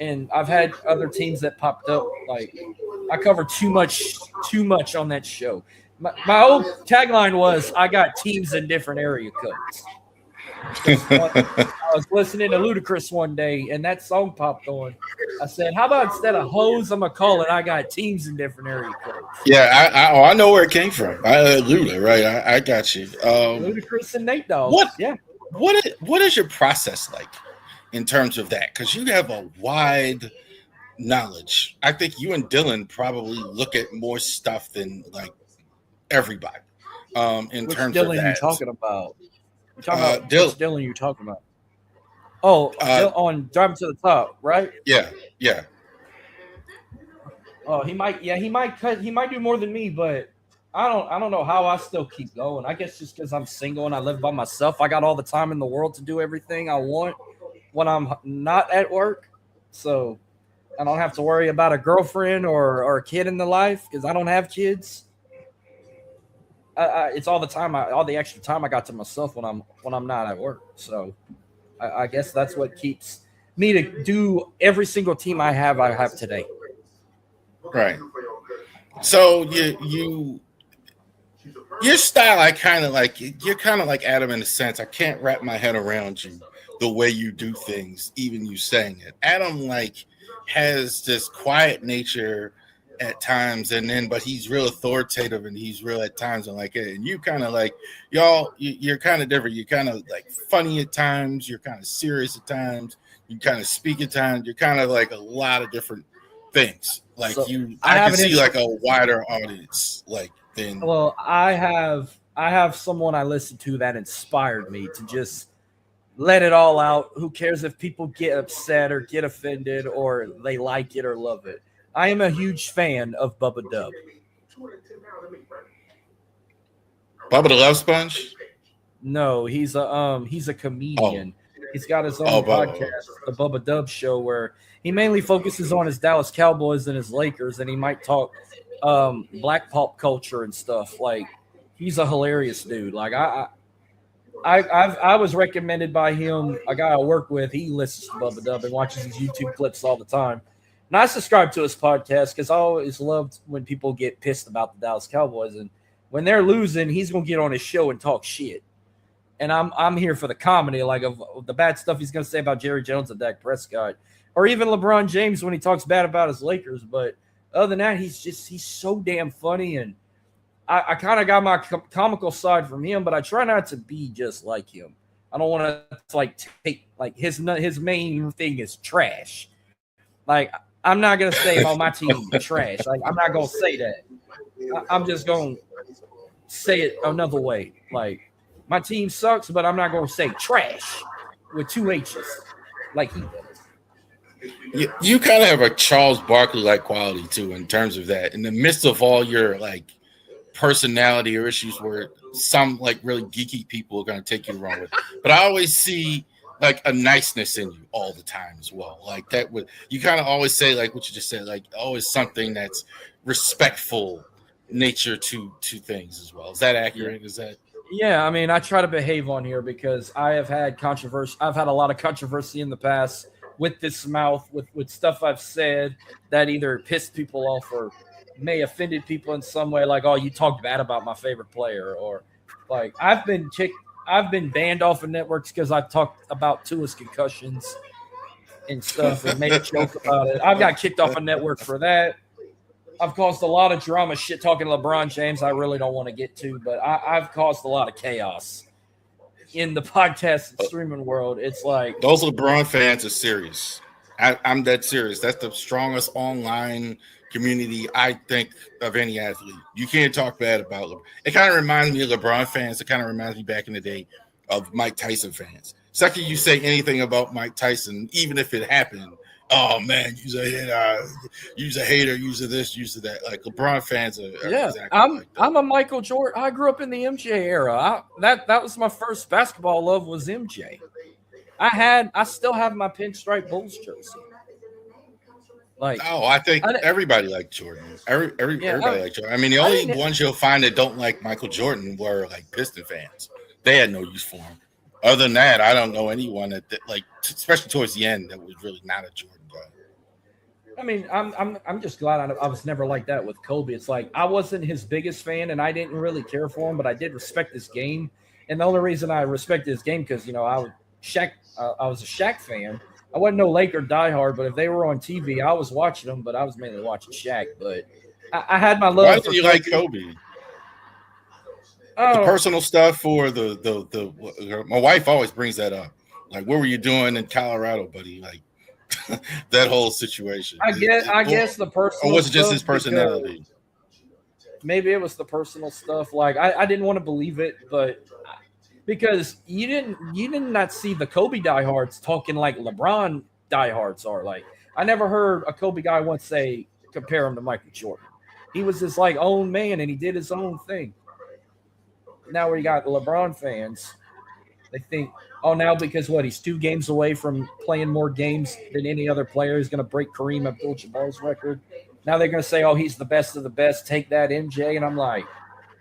S3: And I've had other teams that popped up. Like, I covered too much on that show. My old tagline was, I got teams in different area codes. I was listening to Ludacris one day, and that song popped on. I said, how about instead of hoes, I'm going to call it I got teams in different area codes.
S2: Yeah, I know where it came from. Luda, right? I got you.
S3: Ludacris and Nate Dogg.
S2: What is your process like in terms of that? Because you have a wide knowledge. I think you and Dylan probably look at more stuff than like everybody. In
S3: Which
S2: terms
S3: Dylan
S2: of that,
S3: you talking about? Which Dylan you talking about? Oh, on Driving to the Top, right?
S2: Yeah.
S3: Oh, he might do more than me, but I don't know how I still keep going. I guess just because I'm single and I live by myself, I got all the time in the world to do everything I want when I'm not at work. So I don't have to worry about a girlfriend or a kid in the life because I don't have kids. It's all the time, all the extra time I got to myself when I'm not at work. So I guess that's what keeps me to do every single team I have today.
S2: Right. So your style, you're kind of like Adam in a sense. I can't wrap my head around you the way you do things, even you saying it. Adam has this quiet nature at times, but he's real authoritative and he's real at times and and you kind of you're kind of different. You're kind of funny at times, you're kind of serious at times, you kind of speak at times, you're kind of a lot of different things. I can see a wider audience than.
S3: Well, I have someone I listen to that inspired me to just let it all out. Who cares if people get upset or get offended or they like it or love it? I am a huge fan of Bubba Dub.
S2: Bubba the Love Sponge.
S3: No, he's a
S2: Oh,
S3: comedian. He's got his
S2: oh,
S3: own
S2: Bubba.
S3: podcast, the Bubba Dub Show, where he mainly focuses on his Dallas Cowboys and his Lakers, and he might talk black pop culture and stuff. Like he's a hilarious dude. Like I was recommended by him, a guy I work with. He listens to Bubba Dub and watches his YouTube clips all the time. And I subscribe to his podcast because I always loved when people get pissed about the Dallas Cowboys, and when they're losing, he's gonna get on his show and talk shit. And I'm here for the comedy, like of the bad stuff he's gonna say about Jerry Jones and Dak Prescott, or even LeBron James when he talks bad about his Lakers. But other than that, he's so damn funny, and I kind of got my comical side from him, but I try not to be just like him. I don't want to like take like his main thing is trash. Like I'm not gonna say, "Oh, my team is trash." Like I'm not gonna say that. I'm just gonna say it another way. Like my team sucks, but I'm not gonna say trash with two H's like he does.
S2: You kind of have a Charles Barkley like quality too, in terms of that. In the midst of all your like personality or issues, where some like really geeky people are going to take you the wrong way, but I always see like a niceness in you all the time as well. Like that would you kind of always say like what you just said, like always something that's respectful nature to things as well. Is that accurate? Is that
S3: Yeah, I mean, I try to behave on here because I have had controversy. I've had a lot of controversy in the past with this mouth, with stuff I've said that either pissed people off or may offended people in some way. Like, oh, you talked bad about my favorite player, or like I've been banned off of networks because I talked about Tua's concussions and stuff and made a joke about it. I've got kicked off a network for that. I've caused a lot of drama shit talking to LeBron James I really don't want to get to, but I've caused a lot of chaos in the podcast and streaming world. It's like
S2: those LeBron fans are serious. I'm dead serious. That's the strongest online community I think of any athlete. You can't talk bad about LeBron. It kind of reminds me of LeBron fans. It kind of reminds me back in the day of Mike Tyson fans. Second you say anything about Mike Tyson, even if it happened, oh man, you's a hater, use of this, use of that. Like LeBron fans are exactly
S3: I'm a Michael Jordan. I grew up in the MJ era. That was my first basketball love was MJ. I still have my pinstripe Bulls jersey. Like
S2: I think everybody liked Jordan. Everybody liked Jordan. I mean, the only ones you'll find that don't like Michael Jordan were like Piston fans. They had no use for him. Other than that, I don't know anyone that like, especially towards the end, that was really not a Jordan guy.
S3: I mean, I'm just glad I was never like that with Kobe. It's like I wasn't his biggest fan, and I didn't really care for him, but I did respect his game. And the only reason I respected his game because I was a Shaq fan. I wasn't no Laker diehard, but if they were on TV, I was watching them. But I was mainly watching Shaq. But I had my love.
S2: Why did you like Kobe? The personal stuff, or the my wife always brings that up. Like, what were you doing in Colorado, buddy? Like that whole situation.
S3: I guess the personal.
S2: Or was it just his personality?
S3: Maybe it was the personal stuff. Like I didn't want to believe it, but because you did not see the Kobe diehards talking like LeBron diehards are. Like I never heard a Kobe guy once say compare him to Michael Jordan. He was his like own man, and he did his own thing. Now we got LeBron fans. They think, oh, now because he's 2 games away from playing more games than any other player. He's going to break Kareem Abdul-Jabbar's record. Now they're going to say, oh, he's the best of the best. Take that, MJ. And I'm like,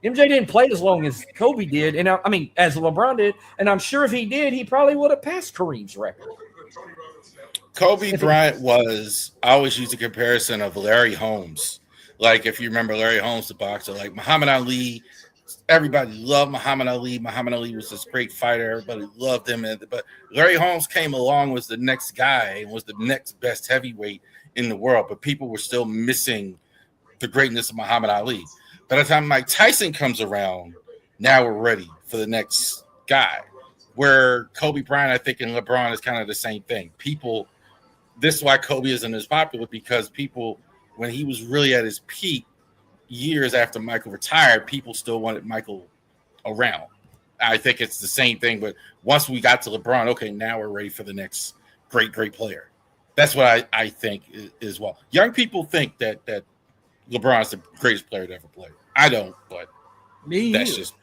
S3: MJ didn't play as long as Kobe did. And I mean, as LeBron did. And I'm sure if he did, he probably would have passed Kareem's record.
S2: Kobe Bryant was, I always use a comparison of Larry Holmes. Like, if you remember Larry Holmes, the boxer, like Muhammad Ali. Everybody loved Muhammad Ali. Muhammad Ali was this great fighter. Everybody loved him. But Larry Holmes came along, was the next guy, and was the next best heavyweight in the world. But people were still missing the greatness of Muhammad Ali. By the time Mike Tyson comes around, now we're ready for the next guy. Where Kobe Bryant, I think, and LeBron is kind of the same thing. This is why Kobe isn't as popular, because people, when he was really at his peak, years after Michael retired, people still wanted Michael around. I think it's the same thing. But once we got to LeBron, okay, now we're ready for the next great player. That's what I think as well. Young people think that LeBron's the greatest player to ever play. I don't, but that's just.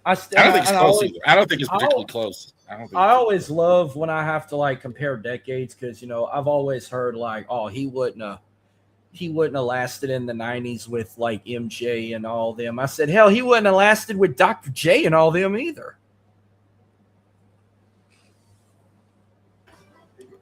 S2: I don't think it's close either. I don't think it's particularly close.
S3: I always love when I have to like compare decades because I've always heard like, oh, he wouldn't have lasted in the 90s with like MJ and all them. I said, hell, he wouldn't have lasted with Dr. J and all them either.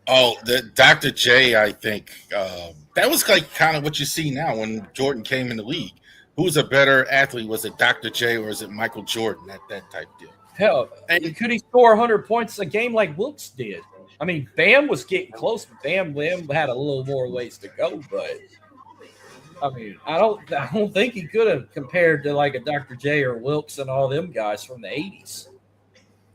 S2: Oh, the Dr. J, I think that was like kind of what you see now when Jordan came in the league. Who's a better athlete? Was it Dr. J or is it Michael Jordan? That type deal.
S3: Hell, and could he score 100 points a game like Wilkes did? I mean, Bam was getting close. Bam had a little more ways to go, but I mean, I don't think he could have compared to like a Dr. J or Wilkes and all them guys from the 80s.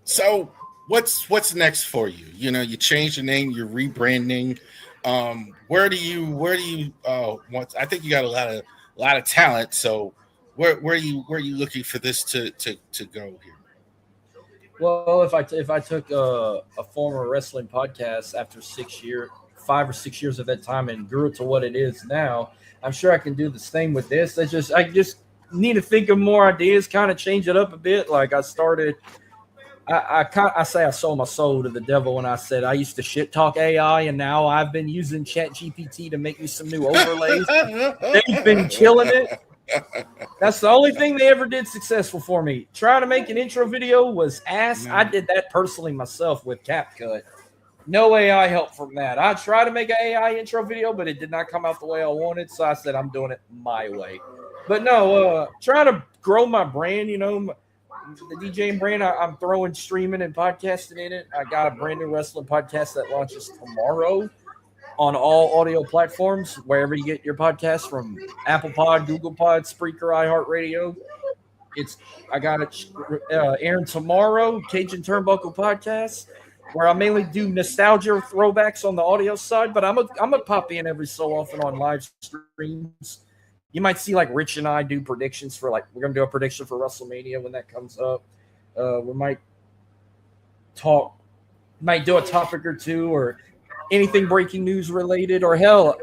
S2: So what's next for you? You changed your name, you're rebranding. Where do you want? I think you got a lot of talent. So where are you looking for this to go here?
S3: Well, if I took a former wrestling podcast after 5 or 6 years of that time and grew it to what it is now, I'm sure I can do the same with this. I just need to think of more ideas, kind of change it up a bit. Like I started. I say I sold my soul to the devil when I said I used to shit talk AI, and now I've been using ChatGPT to make me some new overlays. They've been killing it. That's the only thing they ever did successful for me. Trying to make an intro video was ass. I did that personally myself with CapCut. No AI help from that. I tried to make an AI intro video, but it did not come out the way I wanted, so I said I'm doing it my way. But no, trying to grow my brand, the DJing brand, I'm throwing streaming and podcasting in it. I got a brand new wrestling podcast that launches tomorrow on all audio platforms, wherever you get your podcasts from Apple Pod, Google Pod, Spreaker, iHeartRadio. I got it airing tomorrow, Cajun Turnbuckle Podcast, where I mainly do nostalgia throwbacks on the audio side, but I'm gonna pop in every so often on live streams. You might see like Rich and I do predictions for we're going to do a prediction for WrestleMania when that comes up. We might do a topic or two or anything breaking news related, or hell,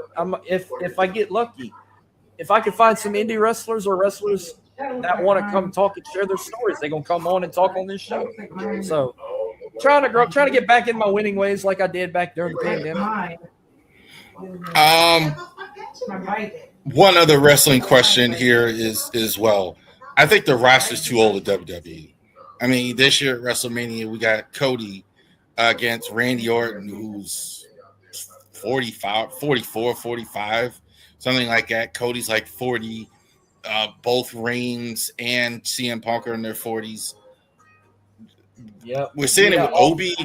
S3: if I get lucky, if I can find some indie wrestlers or wrestlers that want to come talk and share their stories, they're going to come on and talk on this show. So trying to get back in my winning ways like I did back during the pandemic.
S2: One other wrestling question here is well, I think the roster's too old at WWE. I mean, this year at WrestleMania, we got Cody against Randy Orton, who's 45, 44, 45, something like that. Cody's like 40. Both Reigns and CM Punk are in their 40s.
S3: Yeah,
S2: we're seeing it with Obi.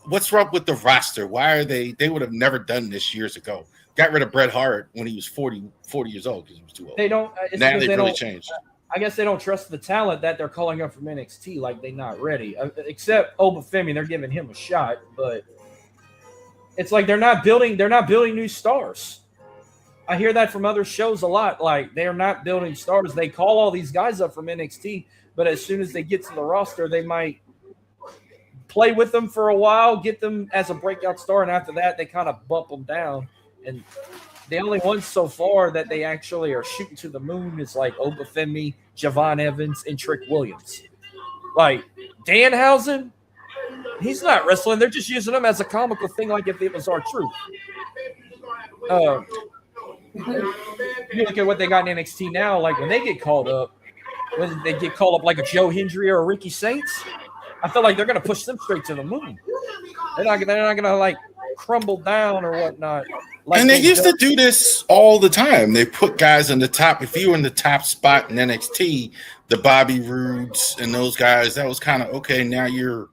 S2: What's wrong with the roster? Why are they would have never done this years ago. Got rid of Bret Hart when he was 40 years old because he was too old.
S3: They don't.
S2: Now they've really changed.
S3: I guess they don't trust the talent that they're calling up from NXT. Like they're not ready. Except Obafemi, they're giving him a shot, but it's like they're not building new stars. I hear that from other shows a lot. Like they're not building stars. They call all these guys up from NXT, but as soon as they get to the roster, they might play with them for a while, get them as a breakout star, and after that, they kind of bump them down. And the only ones so far that they actually are shooting to the moon is like Obafemi, Javon Evans, and Trick Williams. Like Danhausen, he's not wrestling. They're just using him as a comical thing, like if it was our truth. You look at what they got in NXT now. Like when they get called up, when they get called up like a Joe Hendry or a Ricky Saints, I feel like they're going to push them straight to the moon. They're not going to like crumble down or whatnot. Like
S2: and they used to do this all the time. They put guys in the top. If you were in the top spot in NXT, the Bobby Roodes and those guys, that was kind of okay. Now you're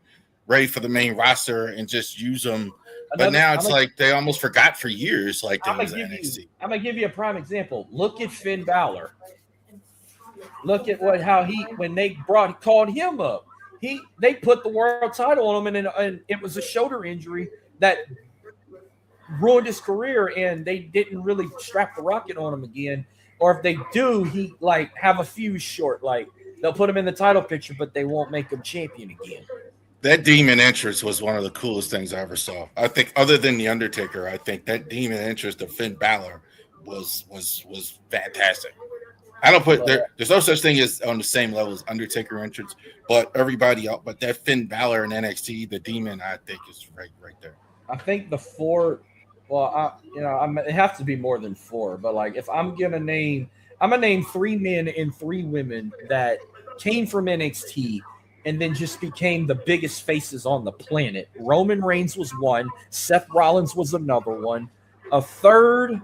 S2: ready for the main roster and just use them. But now it's like they almost forgot for years. Like they was NXT.
S3: I'm gonna give you a prime example. Look at Finn Balor. Look at when they called him up. They put the world title on him, and it was a shoulder injury that ruined his career, and they didn't really strap the rocket on him again. Or if they do, he like have a fuse short. Like They'll put him in the title picture, but they won't make him champion again.
S2: That demon entrance was one of the coolest things I ever saw. I think, other than the Undertaker, I think that demon entrance of Finn Balor was fantastic. I don't put there's no such thing as on the same level as Undertaker entrance, but everybody else, but that Finn Balor in NXT, the demon, I think is right there.
S3: I think the 4. Well, it has to be more than 4. But like, if I'm gonna name 3 men and 3 women that came from NXT and then just became the biggest faces on the planet. Roman Reigns was one. Seth Rollins was another one. A third.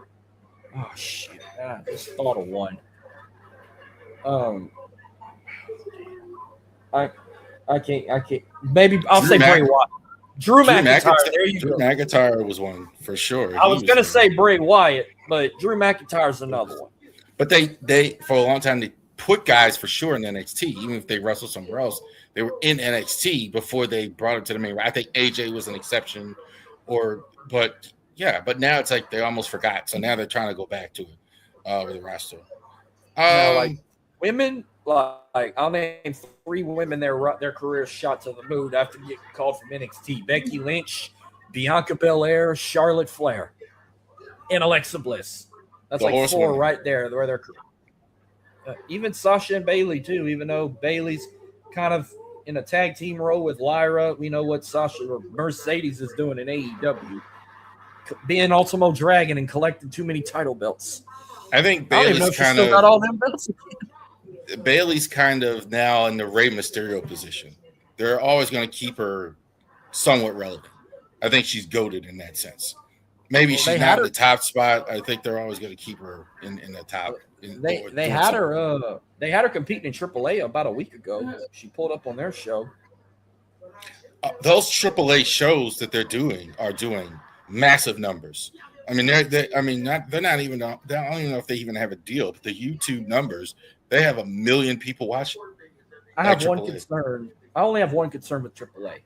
S3: Oh shit! I just thought of one. I can't. Maybe I'll say Bray Wyatt. Drew McIntyre. There you go.
S2: Drew McIntyre was one for sure.
S3: I was gonna say Bray Wyatt, but Drew McIntyre's another one.
S2: But they for a long time they put guys for sure in NXT, even if they wrestled somewhere else. They were in NXT before they brought it to the main. I think AJ was an exception, but now it's like they almost forgot. So now they're trying to go back to it with the roster.
S3: Now, like women, like I'll name 3 women their careers shot to the moon after getting called from NXT: Becky Lynch, Bianca Belair, Charlotte Flair, and Alexa Bliss. That's like 4 right there. Where they're even Sasha and Bailey too. Even though Bailey's kind of in a tag team role with Lyra, we know what Sasha or Mercedes is doing in AEW, being Ultimo Dragon and collecting too many title belts.
S2: I think Bailey's kind of
S3: got all them belts.
S2: Bailey's kind of now in the Rey Mysterio position. They're always going to keep her somewhat relevant. I think she's goated in that sense. Maybe she's not in the top spot. I think they're always going to keep her in the top.
S3: They had her competing in AAA about a week ago. She pulled up on their show.
S2: Those AAA shows that they're doing are doing massive numbers. I mean, they're not even. I don't even know if they even have a deal. But the YouTube numbers, they have 1 million people watching.
S3: I have one concern. I only have one concern with AAA.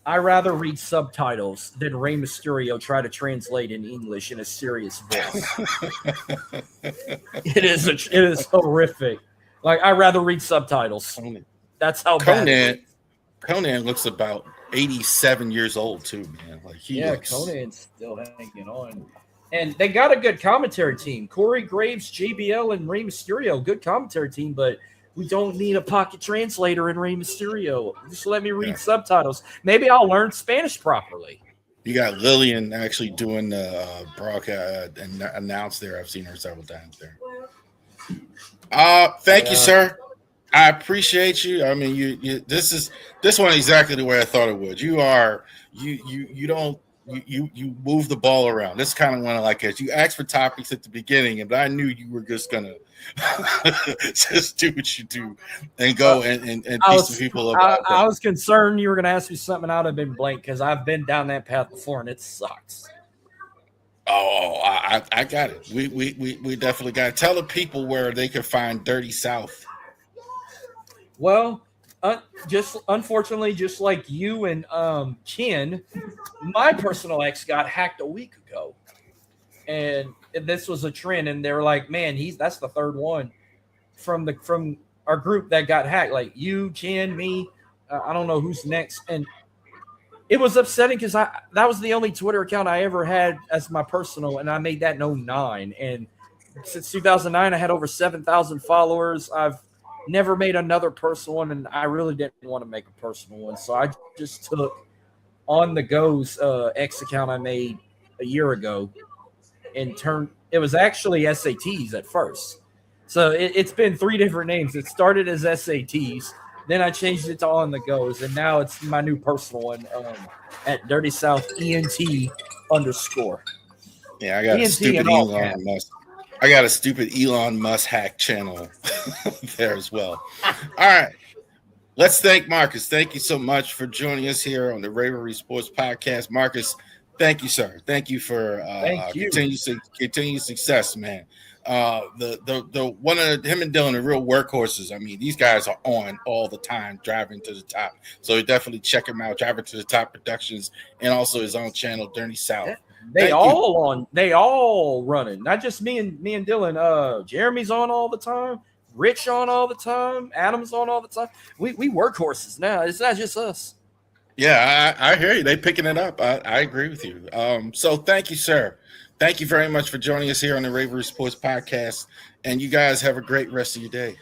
S3: I rather read subtitles than Rey Mysterio try to translate in English in a serious voice. It is horrific. Like, I rather read subtitles. That's how bad it is.
S2: Conan looks about 87 years old too, man. Like
S3: Conan's still hanging on. And they got a good commentary team. Corey Graves, JBL, and Rey Mysterio. Good commentary team, but we don't need a pocket translator in Rey Mysterio. Just let me read subtitles. Maybe I'll learn Spanish properly.
S2: You got Lillian actually doing the broadcast and announce there. I've seen her several times there. Thank you, sir. I appreciate you. I mean, you this one exactly the way I thought it would. You move the ball around. This kind of one like it. You asked for topics at the beginning, but I knew you were just gonna just do what you do and go and teach some people about that.
S3: I was concerned you were gonna ask me something out of been blank because I've been down that path before and it sucks.
S2: Oh, I got it. We definitely got it. Tell the people where they can find Dirty South.
S3: Well, just unfortunately, just like you and Ken, my personal ex got hacked a week ago, and this was a trend. And they're like, "Man, that's the third one from our group that got hacked." Like you, Ken, me, I don't know who's next. And it was upsetting because that was the only Twitter account I ever had as my personal, and I made that in 2009. And since 2009, I had over 7,000 followers. I've never made another personal one, and I really didn't want to make a personal one. So I just took On The Go's X account I made a year ago and it was actually SATs at first. So it's been 3 different names. It started as SATs, then I changed it to On The Go's, and now it's my new personal one at Dirty South ENT _.
S2: Yeah, I got a stupid Elon Musk. I got a stupid Elon Musk hack channel there as well. All right. Let's thank Marcus. Thank you so much for joining us here on the RAVORI Sports Podcast. Marcus, thank you, sir. Thank you for continued success, man. The one of him and Dylan are real workhorses. I mean, these guys are on all the time, driving to the top. So definitely check him out, Driving to the Top Productions, and also his own channel, Dirty South.
S3: They all running, not just me and Dylan. Jeremy's on all the time. Rich on all the time. Adams on all the time. We workhorses now. It's not just us.
S2: Yeah, I hear you. They picking it up. I agree with you. So thank you, sir. Thank you very much for joining us here on the RAVORI Sports Podcast. And you guys have a great rest of your day.